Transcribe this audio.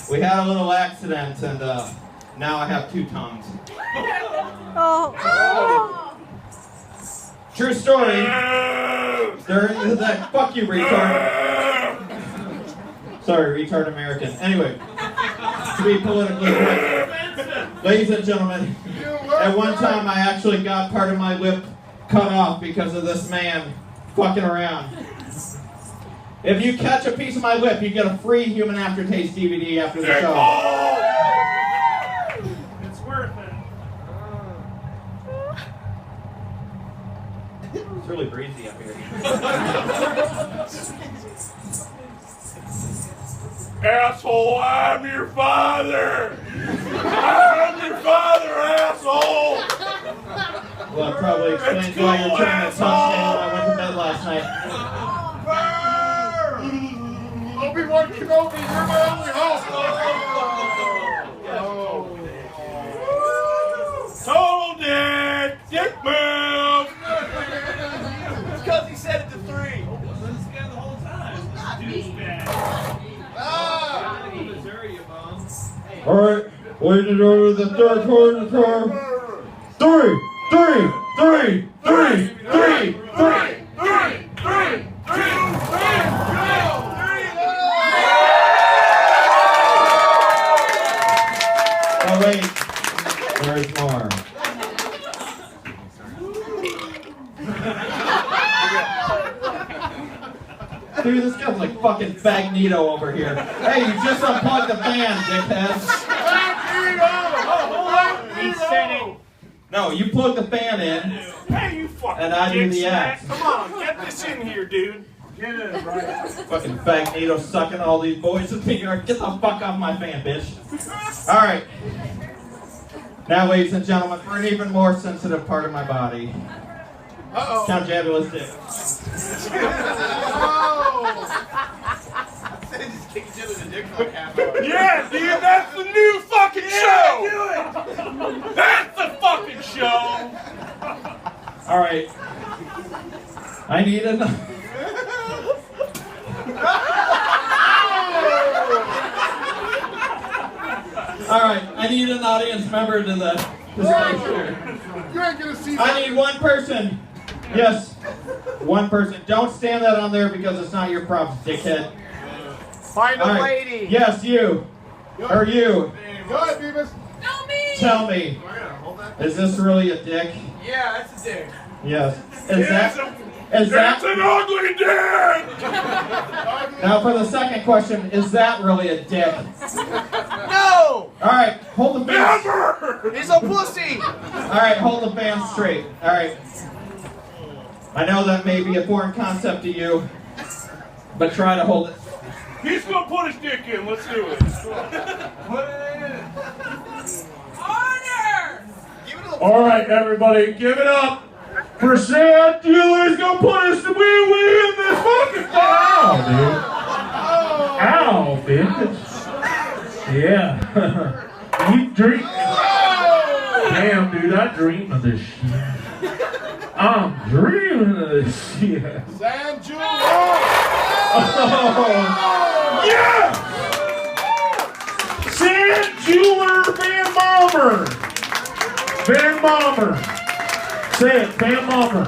We had a little accident, and now I have 2 tongues. Oh. True story. During that, fuck you, retard. Sorry, retard American. Anyway, to be politically correct, ladies and gentlemen, at one time I actually got part of my lip cut off because of this man fucking around. If you catch a piece of my lip, you get a free Human Aftertaste DVD after the show. It's worth it. It's really breezy up here. Asshole, I'm your father! I'm your father, asshole! Well, it probably explains why you're trying to touch me when I went to bed last night. Obi-Wan Kenobi, you're my only hope! Total dick! Dick move! It's because he said it to 3. Alright, ladies and gentlemen, the third quarter of the time. 3, 3, 3, 3, 3, 3, 3, 3, 3. Oh wait, there's more. Dude, this guy's like fucking Fagnito over here. Hey, you just unplugged the fan, dickhead. He said it. No, you plug the fan in, Hey, you fucking and I do the dick act. sack. Come on, get this in here, dude. Get it right. Fucking Fagnito sucking all these boys and thinking, get the fuck off my fan, bitch. Alright. Now, ladies and gentlemen, for an even more sensitive part of my body. Count Jabulous Dick. Yeah, dude, that's the new fucking show! Do it! That's the fucking show! Alright. I need enough. Alright, I need an audience member to the stage here. You ain't gonna see I need one person. Yes, one person. Don't stand that on there because it's not your props, dickhead. Find a All right. lady. Yes, you. Or you. Go ahead, Beavis. No, me. Tell me, is this really a dick? Yeah, that's a dick. Yes. Is That's that an ugly dick! now for the second question? Is that really a dick? No! All right, hold the fan. Never! He's a pussy! All right, hold the fan straight. All right. I know that may be a foreign concept to you, but try to hold it. He's gonna put his dick in, let's do it. Put it in. Order. Give it a All right, everybody, give it up for Sam Dealer's gonna put us wee in this fucking ow, dude. Ow, bitch. Yeah. You dream. Damn, dude, I dream of this shit. I'm dreaming of this shit. Sam Jewel! Oh, yeah! Sam Jeweler Van Bomber. Van Bomber. Say it, Van Bomber.